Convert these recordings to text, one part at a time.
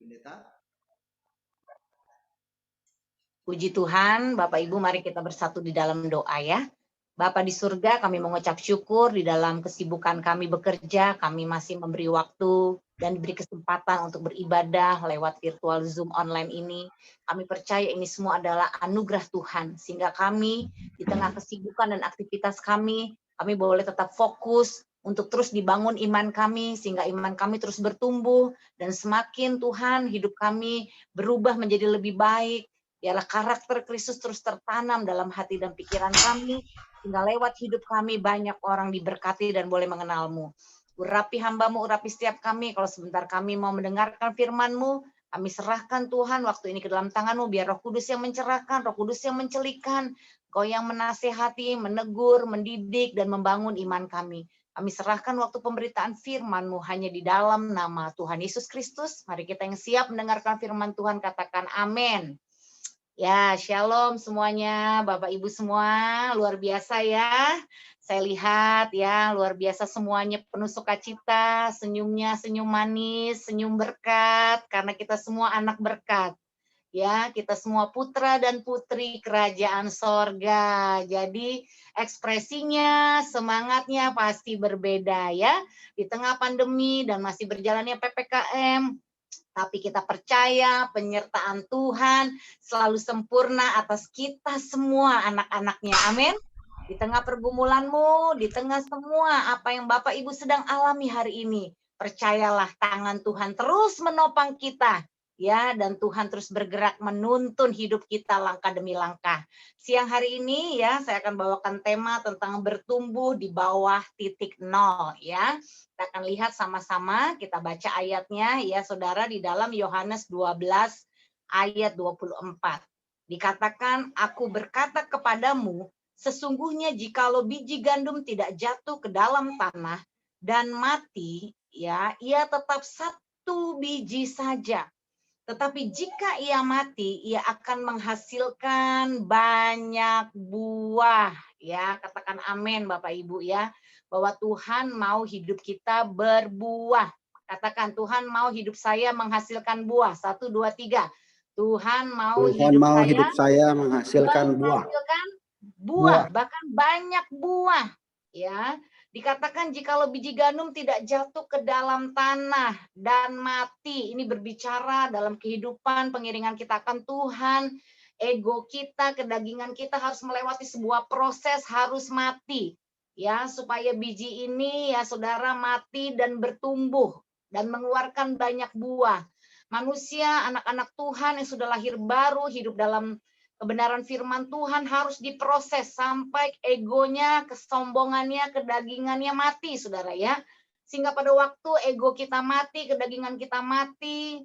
Pendeta. Puji Tuhan, Bapak Ibu, mari kita bersatu di dalam doa ya. Bapa di surga, kami mengucap syukur di dalam kesibukan kami bekerja, kami masih memberi waktu dan diberi kesempatan untuk beribadah lewat virtual Zoom online ini. Kami percaya ini semua adalah anugerah Tuhan, sehingga kami di tengah kesibukan dan aktivitas kami boleh tetap fokus untuk terus dibangun iman kami, sehingga iman kami terus bertumbuh, dan semakin Tuhan hidup kami berubah menjadi lebih baik, biarlah karakter Kristus terus tertanam dalam hati dan pikiran kami, sehingga lewat hidup kami banyak orang diberkati dan boleh mengenal-Mu. Urapi hamba-Mu, urapi setiap kami, kalau sebentar kami mau mendengarkan firman-Mu, kami serahkan Tuhan waktu ini ke dalam tangan-Mu, biar Roh Kudus yang mencerahkan, Roh Kudus yang mencelikan, Kau yang menasehati, menegur, mendidik, dan membangun iman kami. Kami serahkan waktu pemberitaan firman-Mu hanya di dalam nama Tuhan Yesus Kristus. Mari kita yang siap mendengarkan firman Tuhan katakan amin. Ya, shalom semuanya, Bapak Ibu semua, luar biasa ya. Saya lihat ya, luar biasa semuanya penuh sukacita, senyumnya senyum manis, senyum berkat, karena kita semua anak berkat. Ya, kita semua putra dan putri kerajaan sorga. Jadi ekspresinya, semangatnya pasti berbeda ya. Di tengah pandemi dan masih berjalannya PPKM, tapi kita percaya penyertaan Tuhan selalu sempurna atas kita semua anak-anaknya. Amin. Di tengah pergumulanmu, di tengah semua apa yang Bapak Ibu sedang alami hari ini, percayalah tangan Tuhan terus menopang kita. Ya, dan Tuhan terus bergerak menuntun hidup kita langkah demi langkah. Siang hari ini ya, saya akan bawakan tema tentang bertumbuh di bawah titik nol ya. Kita akan lihat sama-sama, kita baca ayatnya ya Saudara di dalam Yohanes 12 ayat 24. Dikatakan, aku berkata kepadamu, sesungguhnya jikalau biji gandum tidak jatuh ke dalam tanah dan mati, ya, ia tetap satu biji saja. Tetapi jika ia mati, ia akan menghasilkan banyak buah. Ya, katakan amin Bapak Ibu ya. Bahwa Tuhan mau hidup kita berbuah. Katakan Tuhan mau hidup saya menghasilkan buah. 1, 2, 3. Tuhan mau hidup saya menghasilkan buah. Bahkan banyak buah. Ya. Dikatakan jikalau biji gandum tidak jatuh ke dalam tanah dan mati. Ini berbicara dalam kehidupan pengiringan kita akan Tuhan. Ego kita, kedagingan kita harus melewati sebuah proses, harus mati. Ya, supaya biji ini ya Saudara mati dan bertumbuh dan mengeluarkan banyak buah. Manusia, anak-anak Tuhan yang sudah lahir baru, hidup dalam kebenaran firman Tuhan harus diproses sampai egonya, kesombongannya, kedagingannya mati, Saudara ya. Sehingga pada waktu ego kita mati, kedagingan kita mati,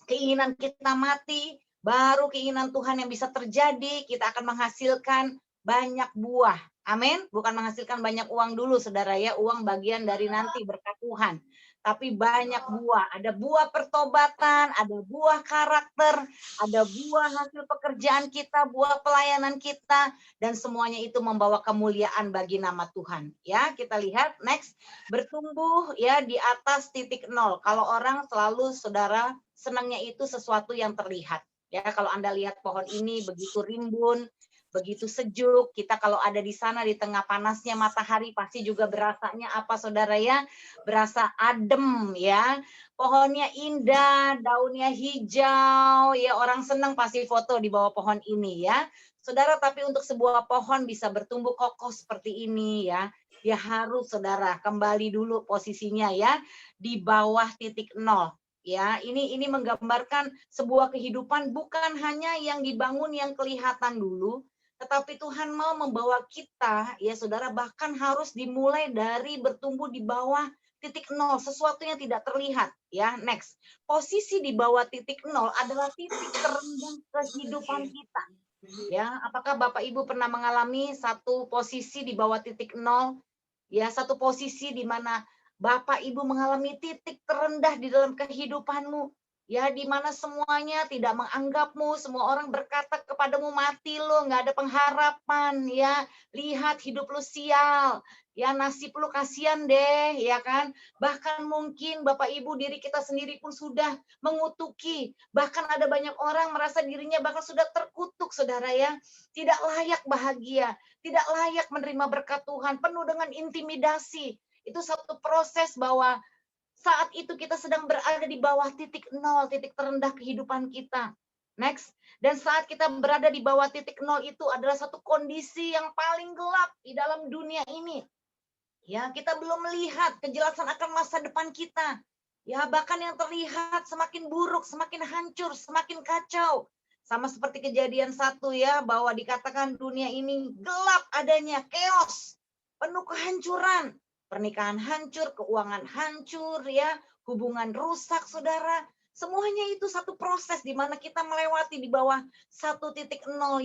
keinginan kita mati, baru keinginan Tuhan yang bisa terjadi, kita akan menghasilkan banyak buah. Amin. Bukan menghasilkan banyak uang dulu, Saudara ya. Uang bagian dari nanti berkat Tuhan. Tapi banyak buah. Ada buah pertobatan, ada buah karakter, ada buah hasil pekerjaan kita, buah pelayanan kita, dan semuanya itu membawa kemuliaan bagi nama Tuhan. Ya, kita lihat next, bertumbuh ya di atas titik nol. Kalau orang selalu Saudara senangnya itu sesuatu yang terlihat. Ya, kalau Anda lihat pohon ini begitu rimbun, begitu sejuk, kita kalau ada di sana di tengah panasnya matahari pasti juga berasanya apa Saudara ya? Berasa adem ya. Pohonnya indah, daunnya hijau, ya orang senang pasti foto di bawah pohon ini ya. Saudara, tapi untuk sebuah pohon bisa bertumbuh kokoh seperti ini ya, dia harus Saudara kembali dulu posisinya ya di bawah titik nol. Ya, ini menggambarkan sebuah kehidupan bukan hanya yang dibangun yang kelihatan dulu, tetapi Tuhan mau membawa kita, ya Saudara, bahkan harus dimulai dari bertumbuh di bawah titik nol, sesuatu yang tidak terlihat. Ya, next. Posisi di bawah titik nol adalah titik terendah kehidupan kita. Ya, apakah Bapak Ibu pernah mengalami satu posisi di bawah titik nol? Ya, satu posisi di mana Bapak Ibu mengalami titik terendah di dalam kehidupanmu. Ya, di mana semuanya tidak menganggapmu, semua orang berkata kepadamu mati lo, nggak ada pengharapan, ya. Lihat hidup lu sial. Ya nasib lu kasihan deh, ya kan? Bahkan mungkin Bapak Ibu diri kita sendiri pun sudah mengutuki. Bahkan ada banyak orang merasa dirinya bahkan sudah terkutuk, saudara ya. Tidak layak bahagia, tidak layak menerima berkat Tuhan, penuh dengan intimidasi. Itu satu proses bahwa saat itu kita sedang berada di bawah titik nol, titik terendah kehidupan kita. Next. Dan saat kita berada di bawah titik nol itu adalah satu kondisi yang paling gelap di dalam dunia ini. Ya, kita belum melihat kejelasan akan masa depan kita. Ya, bahkan yang terlihat semakin buruk, semakin hancur, semakin kacau. Sama seperti kejadian 1 ya, bahwa dikatakan dunia ini gelap adanya, chaos, penuh kehancuran. Pernikahan hancur, keuangan hancur ya, hubungan rusak, saudara. Semuanya itu satu proses di mana kita melewati di bawah 1.0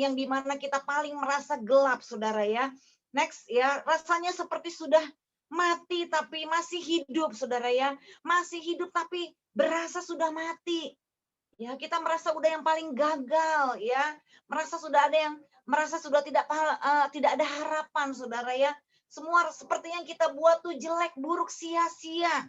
yang di mana kita paling merasa gelap, saudara ya. Next ya, rasanya seperti sudah mati tapi masih hidup, saudara ya. Masih hidup tapi berasa sudah mati. Ya, kita merasa udah yang paling gagal ya. Merasa sudah tidak ada harapan, saudara ya. Semua seperti yang kita buat tuh jelek, buruk, sia-sia.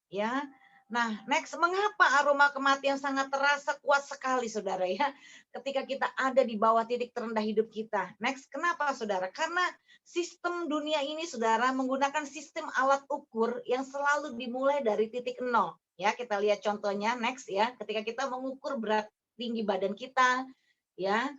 Ya. Nah, next, mengapa aroma kematian sangat terasa kuat sekali, saudara ya, ketika kita ada di bawah titik terendah hidup kita. Next, kenapa, saudara? Karena sistem dunia ini, saudara, menggunakan sistem alat ukur yang selalu dimulai dari titik nol. Ya, kita lihat contohnya, next ya, ketika kita mengukur berat tinggi badan kita, ya,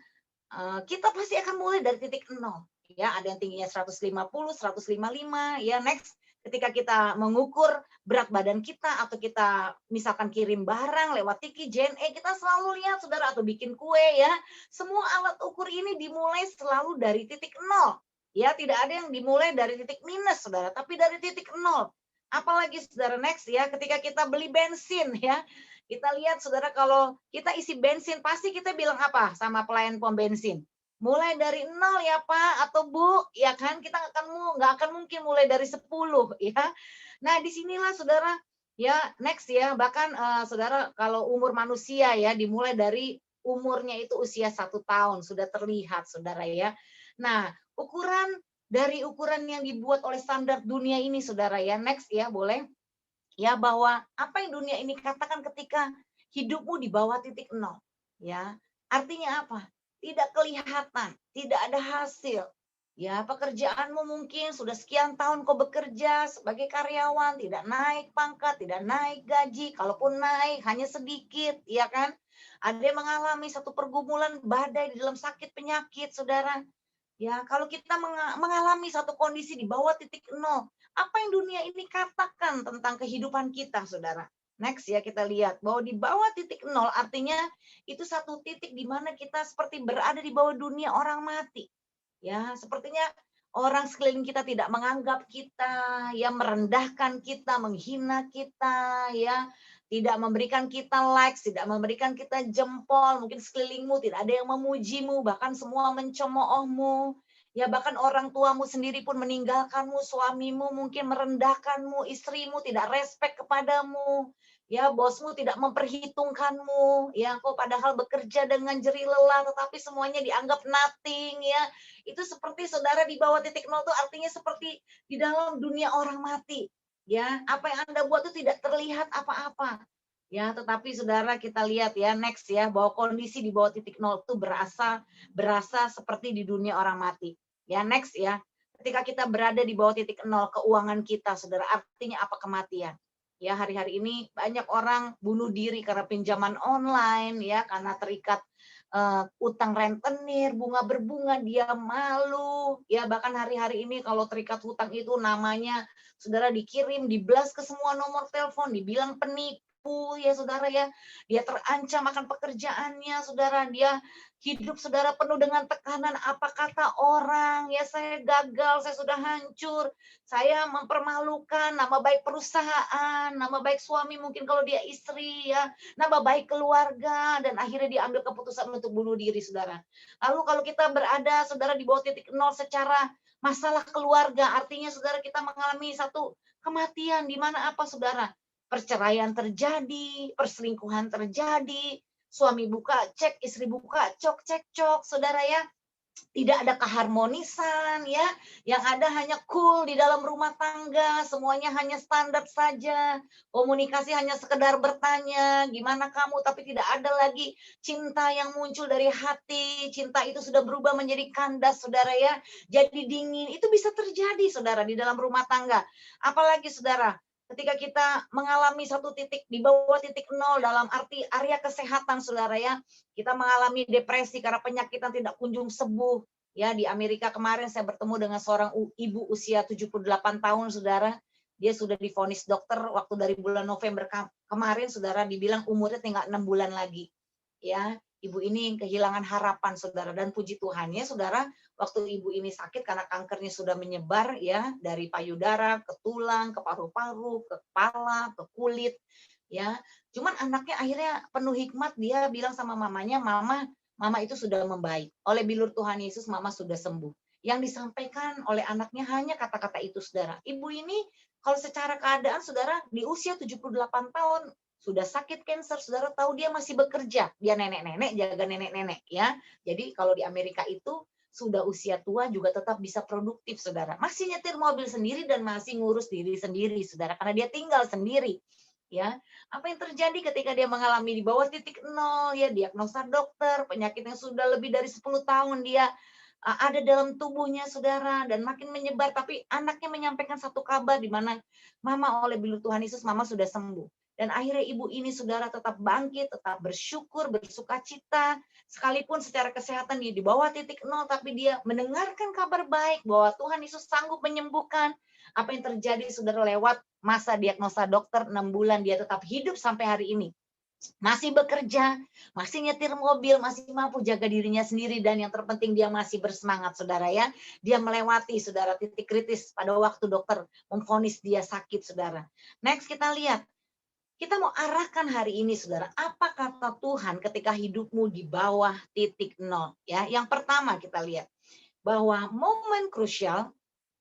kita pasti akan mulai dari titik nol. Ya, ada yang tingginya 150, 155, ya, next. Ketika kita mengukur berat badan kita atau kita misalkan kirim barang lewat Tiki, JNE, kita selalu lihat, saudara, atau bikin kue ya. Semua alat ukur ini dimulai selalu dari titik nol. Ya, tidak ada yang dimulai dari titik minus, saudara, tapi dari titik nol. Apalagi, saudara, next ya, ketika kita beli bensin ya. Kita lihat, saudara, kalau kita isi bensin, pasti kita bilang apa sama pelayan pom bensin? Mulai dari nol ya Pak atau Bu, ya kan, kita nggak akan mungkin mulai dari 10 ya. Nah, disinilah saudara ya, next ya, bahkan saudara, kalau umur manusia ya dimulai dari umurnya itu usia 1 tahun sudah terlihat, saudara ya. Nah, dari ukuran yang dibuat oleh standar dunia ini, saudara ya, next ya, boleh ya, bahwa apa yang dunia ini katakan ketika hidupmu di bawah titik nol ya, artinya apa? Tidak kelihatan, tidak ada hasil. Ya, pekerjaanmu mungkin sudah sekian tahun kau bekerja sebagai karyawan, tidak naik pangkat, tidak naik gaji, kalaupun naik hanya sedikit, ya kan? Ada yang mengalami satu pergumulan badai di dalam sakit penyakit, saudara. Ya, kalau kita mengalami satu kondisi di bawah titik nol, apa yang dunia ini katakan tentang kehidupan kita, saudara? Next ya, kita lihat bahwa di bawah titik nol artinya itu satu titik di mana kita seperti berada di bawah dunia orang mati. Ya, sepertinya orang sekeliling kita tidak menganggap kita, ya, merendahkan kita, menghina kita, ya, tidak memberikan kita likes, tidak memberikan kita jempol, mungkin sekelilingmu tidak ada yang memujimu, bahkan semua mencemoohmu. Ya, bahkan orang tuamu sendiri pun meninggalkanmu, suamimu mungkin merendahkanmu, istrimu tidak respect kepadamu. Ya, bosmu tidak memperhitungkanmu, ya, kau padahal bekerja dengan jerih lelah, tetapi semuanya dianggap nothing, ya. Itu seperti saudara di bawah titik nol itu artinya seperti di dalam dunia orang mati. Ya, apa yang Anda buat itu tidak terlihat apa-apa. Ya, tetapi saudara, kita lihat ya, next ya, bahwa kondisi di bawah titik nol itu berasa seperti di dunia orang mati. Ya, next ya. Ketika kita berada di bawah titik nol, keuangan kita, saudara, artinya apa? Kematian. Ya, hari-hari ini banyak orang bunuh diri karena pinjaman online, ya, karena terikat utang rentenir, bunga berbunga, dia malu. Ya, bahkan hari-hari ini kalau terikat hutang itu namanya, saudara, dikirim, diblast ke semua nomor telepon, dibilang penipu, ya saudara ya. Dia terancam akan pekerjaannya, saudara. Dia hidup, saudara, penuh dengan tekanan apa kata orang, ya, saya gagal, saya sudah hancur, saya mempermalukan nama baik perusahaan, nama baik suami mungkin kalau dia istri, ya, nama baik keluarga, dan akhirnya diambil keputusan untuk bunuh diri, saudara. Lalu kalau kita berada, saudara, di bawah titik nol secara masalah keluarga, artinya, saudara, kita mengalami satu kematian, di mana apa, saudara? Perceraian terjadi, perselingkuhan terjadi, suami buka cek, istri buka cok, cek cok, saudara ya. tidak ada keharmonisan ya, yang ada hanya cool di dalam rumah tangga, semuanya hanya standar saja, komunikasi hanya sekedar bertanya, "Gimana kamu?" Tapi tidak ada lagi cinta yang muncul dari hati, cinta itu sudah berubah menjadi kandas, Saudara ya, jadi dingin. Itu bisa terjadi, Saudara, di dalam rumah tangga. Apalagi, Saudara, ketika kita mengalami satu titik di bawah titik nol dalam arti area kesehatan, Saudara ya, kita mengalami depresi karena penyakit yang tidak kunjung sembuh. Ya, di Amerika kemarin saya bertemu dengan seorang ibu usia 78 tahun, Saudara. Dia sudah divonis dokter waktu dari bulan November kemarin, Saudara, dibilang umurnya tinggal 6 bulan lagi. Ya, ibu ini kehilangan harapan, Saudara, dan puji Tuhan ya, Saudara, waktu ibu ini sakit karena kankernya sudah menyebar ya, dari payudara ke tulang, ke paru-paru, ke kepala, ke kulit, ya. Cuman anaknya akhirnya penuh hikmat, dia bilang sama mamanya, Mama itu sudah membaik. Oleh bilur Tuhan Yesus, Mama sudah sembuh. Yang disampaikan oleh anaknya hanya kata-kata itu, Saudara. Ibu ini kalau secara keadaan, Saudara, di usia 78 tahun, sudah sakit kanker, Saudara tahu dia masih bekerja. Dia nenek-nenek, jaga nenek-nenek ya. Jadi kalau di Amerika itu sudah usia tua juga tetap bisa produktif, Saudara. Masih nyetir mobil sendiri dan masih ngurus diri sendiri, Saudara, karena dia tinggal sendiri. Ya, apa yang terjadi ketika dia mengalami di bawah titik nol ya, diagnosa dokter, penyakit yang sudah lebih dari 10 tahun dia ada dalam tubuhnya, Saudara, dan makin menyebar, tapi anaknya menyampaikan satu kabar di mana, "Mama, oleh bilur Tuhan Yesus, Mama sudah sembuh." Dan akhirnya ibu ini, Saudara, tetap bangkit, tetap bersyukur, bersukacita, sekalipun secara kesehatan dia di bawah titik nol, tapi dia mendengarkan kabar baik bahwa Tuhan Yesus sanggup menyembuhkan. Apa yang terjadi, Saudara, lewat masa diagnosa dokter 6 bulan, dia tetap hidup sampai hari ini. Masih bekerja, masih nyetir mobil, masih mampu jaga dirinya sendiri, dan yang terpenting dia masih bersemangat, Saudara ya. Dia melewati, Saudara, titik kritis pada waktu dokter memvonis dia sakit, Saudara. Next kita lihat, kita mau arahkan hari ini, Saudara, apa kata Tuhan ketika hidupmu di bawah titik nol ya. Yang pertama kita lihat bahwa momen krusial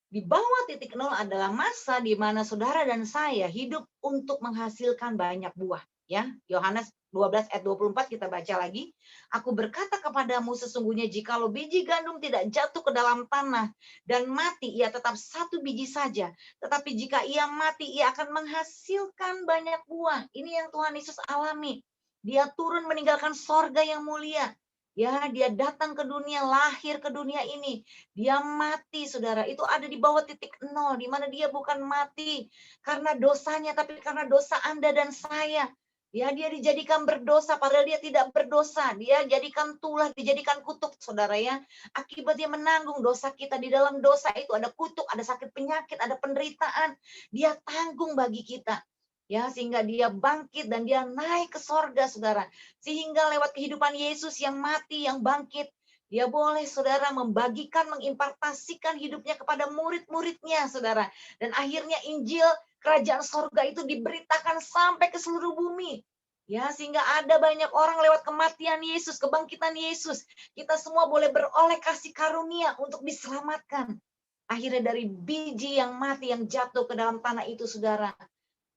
di bawah titik nol adalah masa di mana saudara dan saya hidup untuk menghasilkan banyak buah. Ya, Yohanes 12 ayat 24 kita baca lagi. Aku berkata kepadamu sesungguhnya jikalau biji gandum tidak jatuh ke dalam tanah dan mati, ia tetap satu biji saja. Tetapi jika ia mati, ia akan menghasilkan banyak buah. Ini yang Tuhan Yesus alami. Dia turun meninggalkan sorga yang mulia. Ya, dia datang ke dunia, lahir ke dunia ini. Dia mati, Saudara. Itu ada di bawah titik nol, di mana dia bukan mati karena dosanya, tapi karena dosa Anda dan saya. Ya, dia dijadikan berdosa, padahal dia tidak berdosa. Dia jadikan tulah, dijadikan kutuk, Saudara ya. Akibat dia menanggung dosa kita. Di dalam dosa itu ada kutuk, ada sakit penyakit, ada penderitaan. Dia tanggung bagi kita. Ya, sehingga dia bangkit dan dia naik ke sorga, Saudara. Sehingga lewat kehidupan Yesus yang mati, yang bangkit, dia boleh, Saudara, membagikan, mengimpartasikan hidupnya kepada murid-muridnya, Saudara. Dan akhirnya Injil kerajaan sorga itu diberitakan sampai ke seluruh bumi. Ya, sehingga ada banyak orang lewat kematian Yesus, kebangkitan Yesus. Kita semua boleh beroleh kasih karunia untuk diselamatkan. Akhirnya dari biji yang mati, yang jatuh ke dalam tanah itu, Saudara,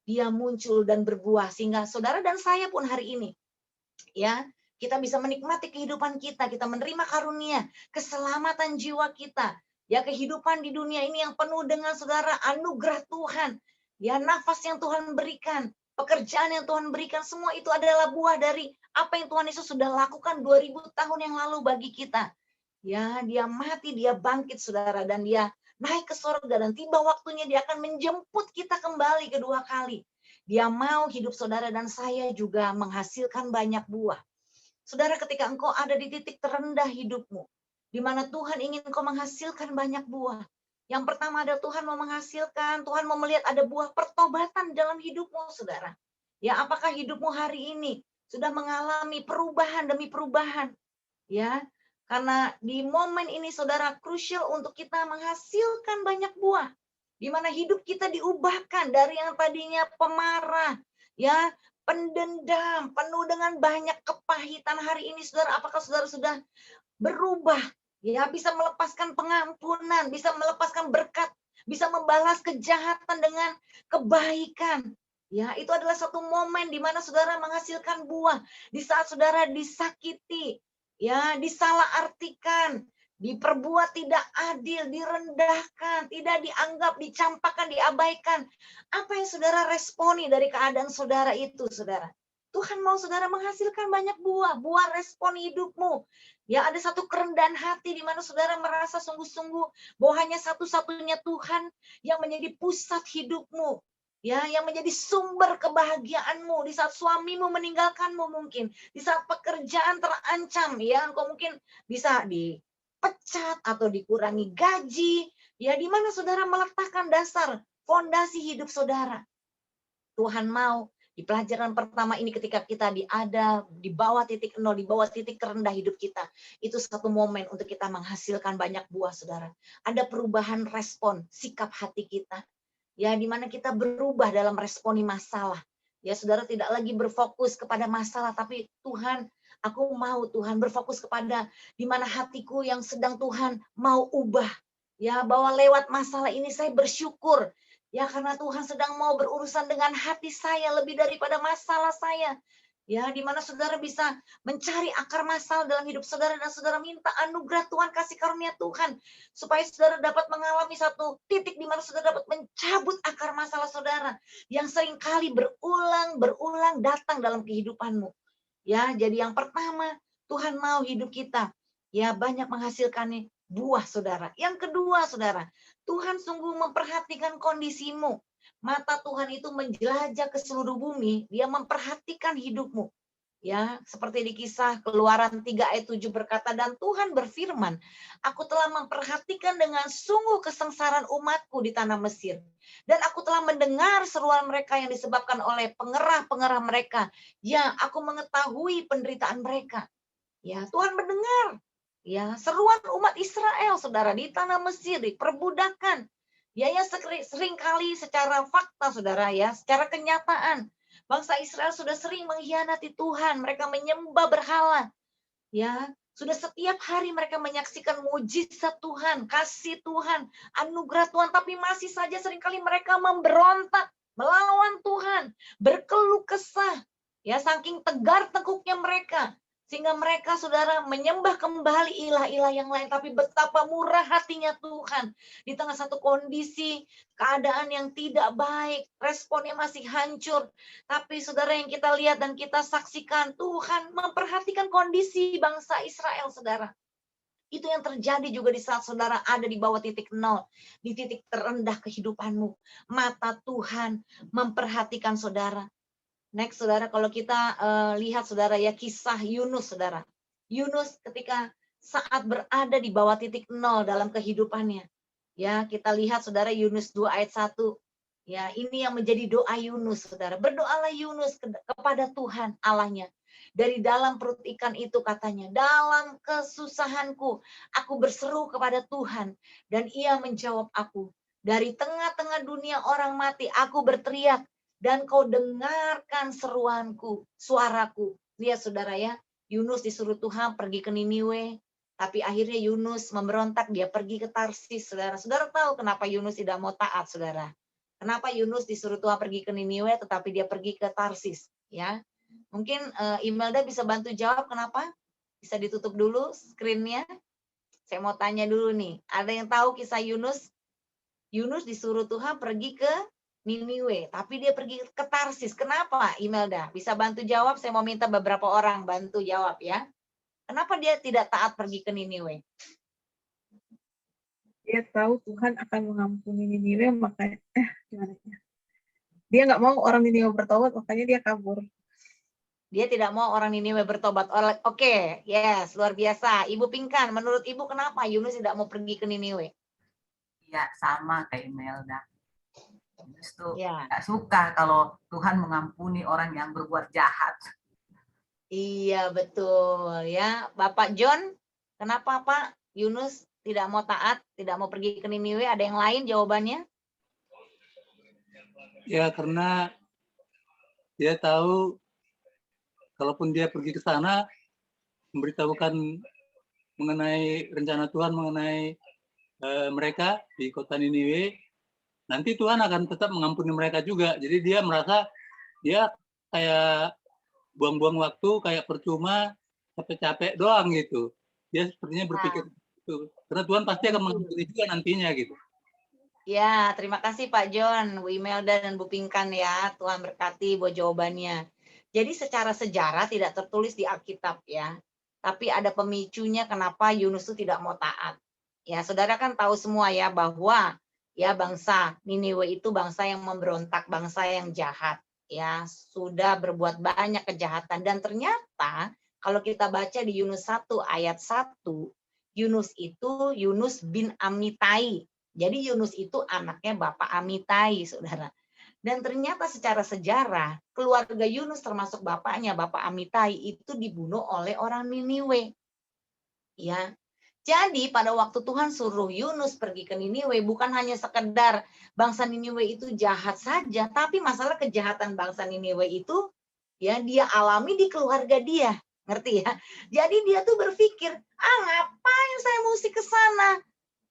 dia muncul dan berbuah. Sehingga saudara dan saya pun hari ini, ya, kita bisa menikmati kehidupan kita, kita menerima karunia, keselamatan jiwa kita, ya, kehidupan di dunia ini yang penuh dengan, Saudara, anugerah Tuhan, ya, nafas yang Tuhan berikan, pekerjaan yang Tuhan berikan, semua itu adalah buah dari apa yang Tuhan Yesus sudah lakukan 2000 tahun yang lalu bagi kita. Ya, dia mati, dia bangkit, Saudara, dan dia naik ke sorga, dan tiba waktunya dia akan menjemput kita kembali kedua kali. Dia mau hidup saudara dan saya juga menghasilkan banyak buah. Saudara, ketika engkau ada di titik terendah hidupmu, di mana Tuhan ingin engkau menghasilkan banyak buah. Yang pertama adalah Tuhan mau menghasilkan, Tuhan mau melihat ada buah pertobatan dalam hidupmu, Saudara. Ya, apakah hidupmu hari ini sudah mengalami perubahan demi perubahan? Ya, karena di momen ini, Saudara, krusial untuk kita menghasilkan banyak buah. Di mana hidup kita diubahkan dari yang tadinya pemarah, ya, pendendam, penuh dengan banyak kepahitan. Hari ini, Saudara, apakah Saudara sudah berubah? Ya, bisa melepaskan pengampunan, bisa melepaskan berkat, bisa membalas kejahatan dengan kebaikan. Ya, itu adalah satu momen di mana Saudara menghasilkan buah. Di saat Saudara disakiti, ya, disalahartikan, diperbuat tidak adil, direndahkan, tidak dianggap, dicampakkan, diabaikan. Apa yang saudara responi dari keadaan saudara itu, saudara? Tuhan mau saudara menghasilkan banyak buah, buah respon hidupmu. Ya, ada satu kerendahan hati di mana saudara merasa sungguh-sungguh bahwa hanya satu-satunya Tuhan yang menjadi pusat hidupmu. Ya, yang menjadi sumber kebahagiaanmu di saat suamimu meninggalkanmu mungkin, di saat pekerjaan terancam, ya, engkau mungkin bisa dipecat atau dikurangi gaji, ya, di mana saudara meletakkan dasar fondasi hidup saudara. Tuhan mau di pelajaran pertama ini ketika kita ada di bawah titik nol, di bawah titik terendah hidup kita, itu satu momen untuk kita menghasilkan banyak buah, saudara. Ada perubahan respon, sikap hati kita. Ya, di mana kita berubah dalam responi masalah. Ya, saudara tidak lagi berfokus kepada masalah, tapi Tuhan, aku mau Tuhan berfokus kepada di mana hatiku yang sedang Tuhan mau ubah. Ya, bahwa lewat masalah ini saya bersyukur. Ya, karena Tuhan sedang mau berurusan dengan hati saya lebih daripada masalah saya. Ya, di mana saudara bisa mencari akar masalah dalam hidup saudara dan saudara minta anugerah Tuhan, kasih karunia Tuhan supaya saudara dapat mengalami satu titik di mana saudara dapat mencabut akar masalah saudara yang seringkali berulang datang dalam kehidupanmu. Ya, jadi yang pertama, Tuhan mau hidup kita ya banyak menghasilkan buah, saudara. Yang kedua, saudara, Tuhan sungguh memperhatikan kondisimu. Mata Tuhan itu menjelajah ke seluruh bumi, dia memperhatikan hidupmu. Ya, seperti di Kisah Keluaran 3 ayat 7 berkata, dan Tuhan berfirman, aku telah memperhatikan dengan sungguh kesengsaraan umatku di tanah Mesir. Dan aku telah mendengar seruan mereka yang disebabkan oleh pengerah-pengerah mereka. Ya, aku mengetahui penderitaan mereka. Ya, Tuhan mendengar. Ya, seruan umat Israel, saudara, di tanah Mesir, di perbudakan. Ya, yang sering kali secara fakta, saudara, ya, secara kenyataan. Bangsa Israel sudah sering mengkhianati Tuhan, mereka menyembah berhala. Ya, sudah setiap hari mereka menyaksikan mujizat Tuhan, kasih Tuhan, anugerah Tuhan, tapi masih saja seringkali mereka memberontak, melawan Tuhan, berkeluh kesah. Ya, saking tegar teguknya mereka, sehingga mereka, saudara, menyembah kembali ilah-ilah yang lain. Tapi betapa murah hatinya Tuhan. Di tengah satu kondisi, keadaan yang tidak baik, responnya masih hancur. Tapi saudara, yang kita lihat dan kita saksikan, Tuhan memperhatikan kondisi bangsa Israel, saudara. Itu yang terjadi juga di saat saudara ada di bawah titik nol, di titik terendah kehidupanmu. Mata Tuhan memperhatikan saudara. Next, saudara, kalau kita lihat, saudara, ya, kisah Yunus, saudara. Yunus ketika saat berada di bawah titik nol dalam kehidupannya. Ya, kita lihat, saudara, Yunus 2 ayat 1. Ya, ini yang menjadi doa Yunus, saudara. Berdoalah Yunus kepada Tuhan Allahnya. Dari dalam perut ikan itu, katanya, dalam kesusahanku, aku berseru kepada Tuhan, dan ia menjawab aku. Dari tengah-tengah dunia orang mati, aku berteriak, dan kau dengarkan seruanku, suaraku. Lihat, saudara, ya, Yunus disuruh Tuhan pergi ke Niniwe, tapi akhirnya Yunus memberontak, dia pergi ke Tarsis, saudara. Saudara tahu kenapa Yunus tidak mau taat, saudara? Kenapa Yunus disuruh Tuhan pergi ke Niniwe, tetapi dia pergi ke Tarsis? Ya, mungkin Imelda bisa bantu jawab kenapa? Bisa ditutup dulu screen-nya. Saya mau tanya dulu nih, ada yang tahu kisah Yunus? Yunus disuruh Tuhan pergi ke Niniwe, tapi dia pergi ke Tarsis. Kenapa, Imelda? Bisa bantu jawab? Saya mau minta beberapa orang bantu jawab, ya. Kenapa dia tidak taat pergi ke Niniwe? Dia tahu Tuhan akan mengampuni Niniwe, makanya gimana ya? Dia nggak mau orang Niniwe bertobat, makanya dia kabur. Dia tidak mau orang Niniwe bertobat. Oke, yes, luar biasa. Ibu Pinkan, menurut Ibu kenapa Yunus tidak mau pergi ke Niniwe? Ya, sama kayak Imelda. Yunus tuh Ya. nggak suka kalau Tuhan mengampuni orang yang berbuat jahat. Iya, betul, ya. Bapak John, kenapa Pak Yunus tidak mau taat, tidak mau pergi ke Niniwe? Ada yang lain jawabannya? Ya, karena dia tahu kalaupun dia pergi ke sana memberitahukan mengenai rencana Tuhan mengenai mereka di kota Niniwe, nanti Tuhan akan tetap mengampuni mereka juga. Jadi dia merasa dia kayak buang-buang waktu, kayak percuma, capek-capek doang gitu. Dia sepertinya berpikir itu. Betul. Karena Tuhan pasti akan mengampuni juga nantinya gitu. Ya, terima kasih Pak John, Bu Imelda dan Bu Pinkan ya. Tuhan berkati buat jawabannya. Jadi secara sejarah tidak tertulis di Alkitab ya. Tapi ada pemicunya kenapa Yunus itu tidak mau taat. Ya, saudara kan tahu semua ya bahwa ya bangsa Niniwe itu bangsa yang memberontak, bangsa yang jahat. Ya, sudah berbuat banyak kejahatan. Dan ternyata kalau kita baca di Yunus 1 ayat 1, Yunus itu Yunus bin Amitai. Jadi Yunus itu anaknya Bapak Amitai, saudara. Dan ternyata secara sejarah, keluarga Yunus termasuk bapaknya, Bapak Amitai, itu dibunuh oleh orang Niniwe. Ya. Jadi pada waktu Tuhan suruh Yunus pergi ke Niniwe, bukan hanya sekedar bangsa Niniwe itu jahat saja, tapi masalah kejahatan bangsa Niniwe itu ya dia alami di keluarga dia. Ngerti ya? Jadi dia tuh berpikir, ngapain saya mesti ke sana?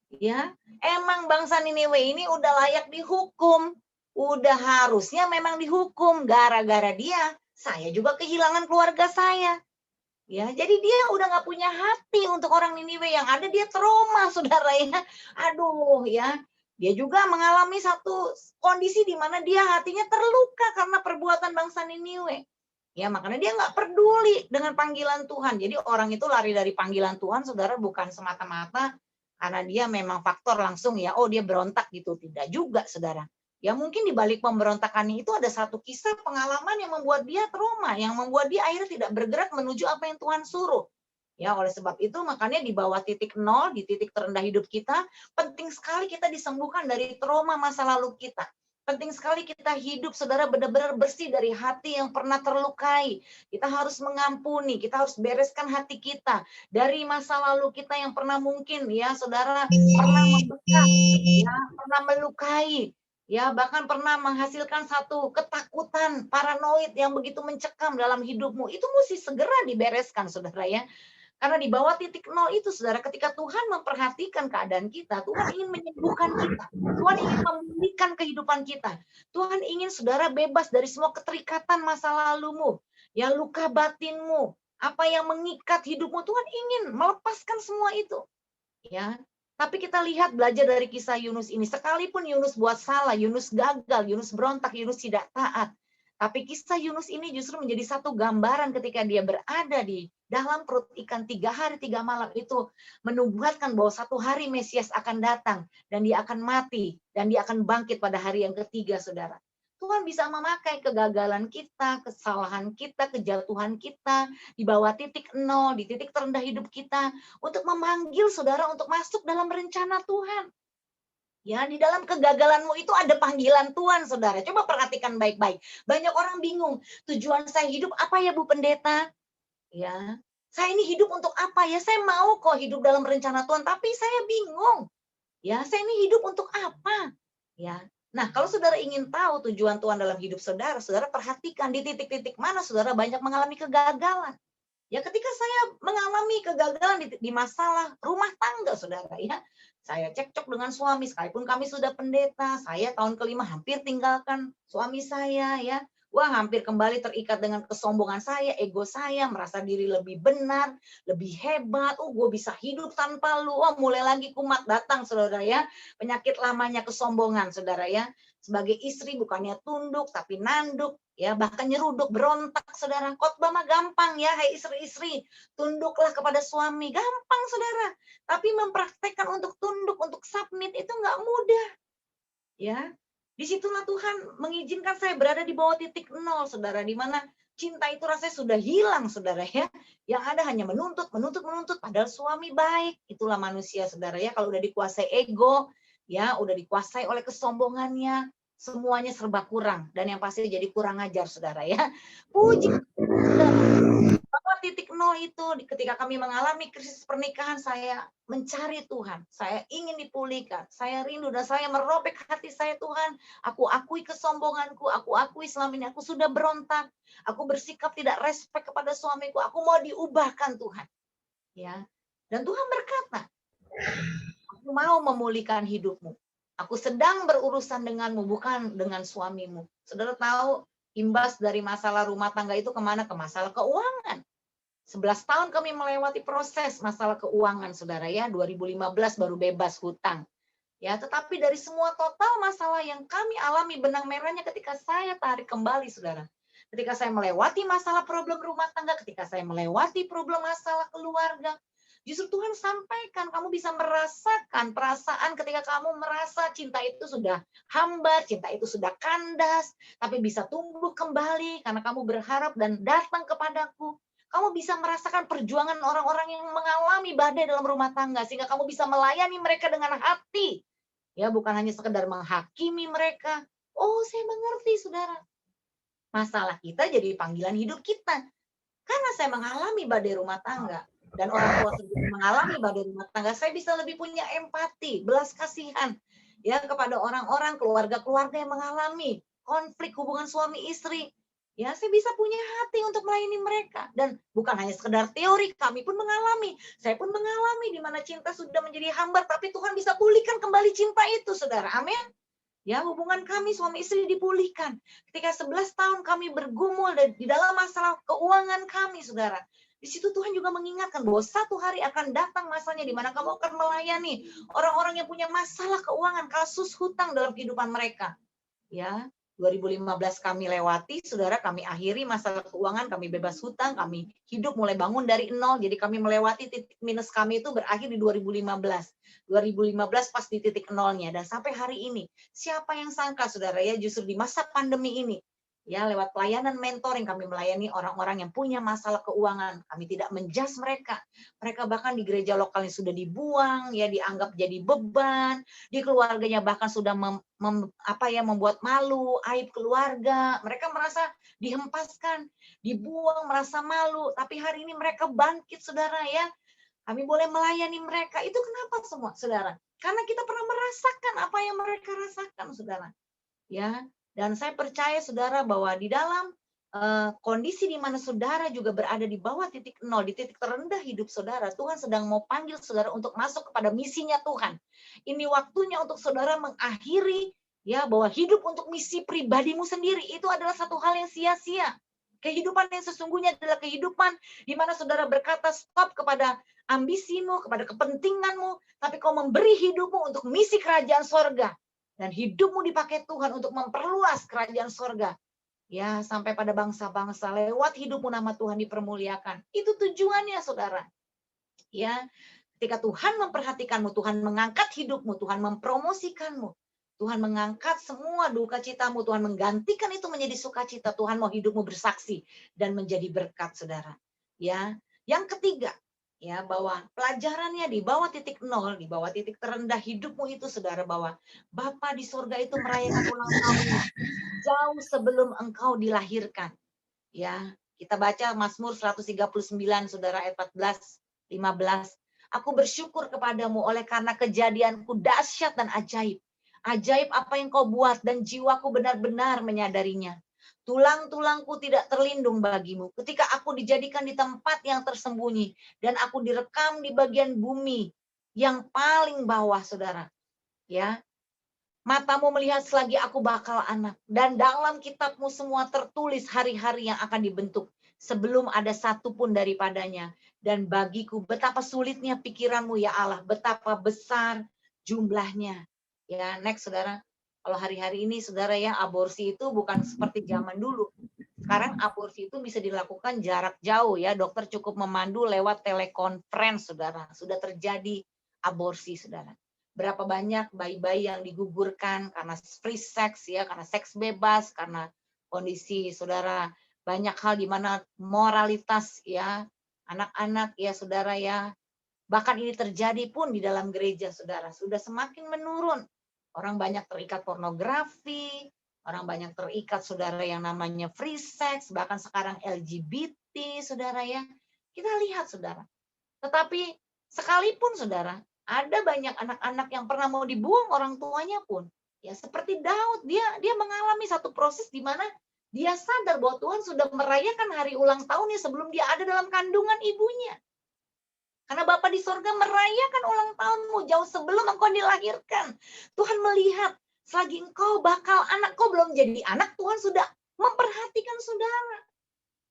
Ya, emang bangsa Niniwe ini udah layak dihukum, udah harusnya memang dihukum. Gara-gara dia, saya juga kehilangan keluarga saya. Ya, jadi dia udah nggak punya hati untuk orang Niniwe, yang ada dia trauma, saudara ya. Aduh ya, dia juga mengalami satu kondisi di mana dia hatinya terluka karena perbuatan bangsa Niniwe. Ya, makanya dia nggak peduli dengan panggilan Tuhan. Jadi orang itu lari dari panggilan Tuhan, saudara, bukan semata-mata karena dia memang faktor langsung ya, dia berontak gitu. Tidak juga, saudara. Ya mungkin di balik pemberontakannya itu ada satu kisah pengalaman yang membuat dia trauma, yang membuat dia akhirnya tidak bergerak menuju apa yang Tuhan suruh. Ya, oleh sebab itu makanya di bawah titik nol, di titik terendah hidup kita, penting sekali kita disembuhkan dari trauma masa lalu kita. Penting sekali kita hidup, saudara, benar-benar bersih dari hati yang pernah terlukai. Kita harus mengampuni, kita harus bereskan hati kita dari masa lalu kita yang pernah mungkin ya, saudara, pernah membekas, ya, pernah melukai, ya, bahkan pernah menghasilkan satu ketakutan, paranoid yang begitu mencekam dalam hidupmu. Itu mesti segera dibereskan, saudara ya. Karena di bawah titik nol itu, saudara, ketika Tuhan memperhatikan keadaan kita, Tuhan ingin menyembuhkan kita. Tuhan ingin memulihkan kehidupan kita. Tuhan ingin saudara bebas dari semua keterikatan masa lalumu, ya, luka batinmu, apa yang mengikat hidupmu. Tuhan ingin melepaskan semua itu. Ya, tapi kita lihat belajar dari kisah Yunus ini. Sekalipun Yunus buat salah, Yunus gagal, Yunus berontak, Yunus tidak taat. Tapi kisah Yunus ini justru menjadi satu gambaran ketika dia berada di dalam perut ikan 3 hari 3 malam itu, menubuatkan bahwa satu hari Mesias akan datang dan dia akan mati dan dia akan bangkit pada hari yang ketiga, saudara. Tuhan bisa memakai kegagalan kita, kesalahan kita, kejatuhan kita di bawah titik nol, di titik terendah hidup kita, untuk memanggil saudara untuk masuk dalam rencana Tuhan. Ya, di dalam kegagalanmu itu ada panggilan Tuhan, saudara. Coba perhatikan baik-baik. Banyak orang bingung, tujuan saya hidup apa ya, Bu Pendeta? Ya, saya ini hidup untuk apa ya? Saya mau kok hidup dalam rencana Tuhan, tapi saya bingung. Ya, saya ini hidup untuk apa? Ya. Nah, kalau saudara ingin tahu tujuan Tuhan dalam hidup saudara, saudara perhatikan di titik-titik mana saudara banyak mengalami kegagalan. Ya, ketika saya mengalami kegagalan di masalah rumah tangga, saudara ya. Saya cekcok dengan suami, sekalipun kami sudah pendeta, saya tahun kelima hampir tinggalkan suami saya ya. Wah, hampir kembali terikat dengan kesombongan saya, ego saya, merasa diri lebih benar, lebih hebat. Gue bisa hidup tanpa lu. Wah, mulai lagi kumat datang, saudara ya. Penyakit lamanya kesombongan, saudara ya. Sebagai istri bukannya tunduk, tapi nanduk. Ya, bahkan nyeruduk, berontak, saudara. Khotbah mah gampang ya, hai istri-istri. Tunduklah kepada suami. Gampang, saudara. Tapi mempraktekkan untuk tunduk, untuk submit itu nggak mudah. Ya, disitulah Tuhan mengizinkan saya berada di bawah titik nol, saudara, di mana cinta itu rasanya sudah hilang, saudara ya. Yang ada hanya menuntut, padahal suami baik. Itulah manusia, saudara ya. Kalau udah dikuasai ego, ya, udah dikuasai oleh kesombongannya, semuanya serba kurang. Dan yang pasti jadi kurang ajar, saudara ya. Puji bahwa titik nol itu ketika kami mengalami krisis pernikahan, saya mencari Tuhan, saya ingin dipulihkan, saya rindu dan saya merobek hati saya. Tuhan, aku akui kesombonganku, aku akui selama ini aku sudah berontak, aku bersikap tidak respek kepada suamiku, aku mau diubahkan Tuhan. Ya, dan Tuhan berkata, aku mau memulihkan hidupmu. Aku sedang berurusan denganmu, bukan dengan suamimu. Saudara tahu, imbas dari masalah rumah tangga itu kemana? Ke masalah keuangan. 11 tahun kami melewati proses masalah keuangan, saudara ya. 2015 baru bebas hutang. Ya, tetapi dari semua total masalah yang kami alami, benang merahnya ketika saya tarik kembali, saudara. Ketika saya melewati masalah problem rumah tangga, ketika saya melewati problem masalah keluarga, justru Tuhan sampaikan, kamu bisa merasakan perasaan ketika kamu merasa cinta itu sudah hambar, cinta itu sudah kandas, tapi bisa tumbuh kembali karena kamu berharap dan datang kepadaku. Kamu bisa merasakan perjuangan orang-orang yang mengalami badai dalam rumah tangga, sehingga kamu bisa melayani mereka dengan hati. Ya, bukan hanya sekedar menghakimi mereka. Oh, saya mengerti, saudara. Masalah kita jadi panggilan hidup kita. Karena saya mengalami badai rumah tangga. Dan orang tua saya juga mengalami badai rumah tangga. Saya bisa lebih punya empati, belas kasihan. Ya, kepada orang-orang, keluarga-keluarga yang mengalami konflik hubungan suami istri. Ya, saya bisa punya hati untuk melayani mereka. Dan bukan hanya sekedar teori, kami pun mengalami. Saya pun mengalami di mana cinta sudah menjadi hambar, tapi Tuhan bisa pulihkan kembali cinta itu, saudara. Amin. Ya, hubungan kami suami istri dipulihkan. Ketika 11 tahun kami bergumul di dalam masalah keuangan kami, saudara. Di situ Tuhan juga mengingatkan bahwa satu hari akan datang masanya di mana kamu akan melayani orang-orang yang punya masalah keuangan, kasus hutang dalam kehidupan mereka. Ya, 2015 kami lewati, saudara, kami akhiri masalah keuangan, kami bebas hutang, kami hidup mulai bangun dari nol, jadi kami melewati titik minus kami itu berakhir di 2015. 2015 pas di titik nolnya, dan sampai hari ini, siapa yang sangka, saudara ya, justru di masa pandemi ini, ya, lewat pelayanan mentoring kami melayani orang-orang yang punya masalah keuangan. Kami tidak menjudge mereka. Mereka bahkan di gereja lokalnya sudah dibuang, ya, dianggap jadi beban, di keluarganya bahkan sudah membuat malu, aib keluarga. Mereka merasa dihempaskan, dibuang, merasa malu. Tapi hari ini mereka bangkit, saudara ya. Kami boleh melayani mereka. Itu kenapa semua, saudara? Karena kita pernah merasakan apa yang mereka rasakan, saudara. Ya, dan saya percaya, saudara, bahwa di dalam kondisi di mana saudara juga berada di bawah titik nol, di titik terendah hidup saudara, Tuhan sedang mau panggil saudara untuk masuk kepada misinya Tuhan. Ini waktunya untuk saudara mengakhiri, ya, bahwa hidup untuk misi pribadimu sendiri itu adalah satu hal yang sia-sia. Kehidupan yang sesungguhnya adalah kehidupan di mana saudara berkata stop kepada ambisimu, kepada kepentinganmu, tapi kau memberi hidupmu untuk misi kerajaan sorga. Dan hidupmu dipakai Tuhan untuk memperluas kerajaan sorga. Ya, sampai pada bangsa-bangsa, lewat hidupmu nama Tuhan dipermuliakan. Itu tujuannya, saudara. Ya, ketika Tuhan memperhatikanmu, Tuhan mengangkat hidupmu, Tuhan mempromosikanmu. Tuhan mengangkat semua duka citamu, Tuhan menggantikan itu menjadi sukacita. Tuhan mau hidupmu bersaksi dan menjadi berkat, saudara. Ya, yang ketiga, ya, bahwa pelajarannya di bawah titik nol, di bawah titik terendah hidupmu itu, saudara, bahwa Bapa di surga itu merayakan ulang tahun jauh sebelum engkau dilahirkan. Ya, kita baca Mazmur 139, saudara, ayat 14, 15. Aku bersyukur kepadamu oleh karena kejadianku dahsyat dan ajaib. Ajaib apa yang kau buat dan jiwaku benar-benar menyadarinya. Tulang-tulangku tidak terlindung bagimu. Ketika aku dijadikan di tempat yang tersembunyi dan aku direkam di bagian bumi yang paling bawah, saudara. Ya, matamu melihat selagi aku bakal anak, dan dalam kitabmu semua tertulis hari-hari yang akan dibentuk sebelum ada satu pun daripadanya. Dan bagiku betapa sulitnya pikiranmu ya Allah, betapa besar jumlahnya. Ya, next, saudara. Kalau hari-hari ini, saudara, ya, aborsi itu bukan seperti zaman dulu. Sekarang aborsi itu bisa dilakukan jarak jauh, ya. Dokter cukup memandu lewat telekonferensi, saudara. Sudah terjadi aborsi, saudara. Berapa banyak bayi-bayi yang digugurkan karena free sex, ya, karena seks bebas, karena kondisi, saudara, banyak hal di mana moralitas, ya, anak-anak, ya, saudara, ya. Bahkan ini terjadi pun di dalam gereja, saudara, sudah semakin menurun. Orang banyak terikat pornografi, orang banyak terikat, saudara, yang namanya free sex, bahkan sekarang LGBT, saudara, ya. Kita lihat, saudara. Tetapi sekalipun, saudara, ada banyak anak-anak yang pernah mau dibuang orang tuanya pun, ya, seperti Daud, dia mengalami satu proses di mana dia sadar bahwa Tuhan sudah merayakan hari ulang tahunnya sebelum dia ada dalam kandungan ibunya. Karena Bapa di sorga merayakan ulang tahunmu jauh sebelum engkau dilahirkan. Tuhan melihat selagi engkau bakal anak, kau belum jadi anak, Tuhan sudah memperhatikan saudara.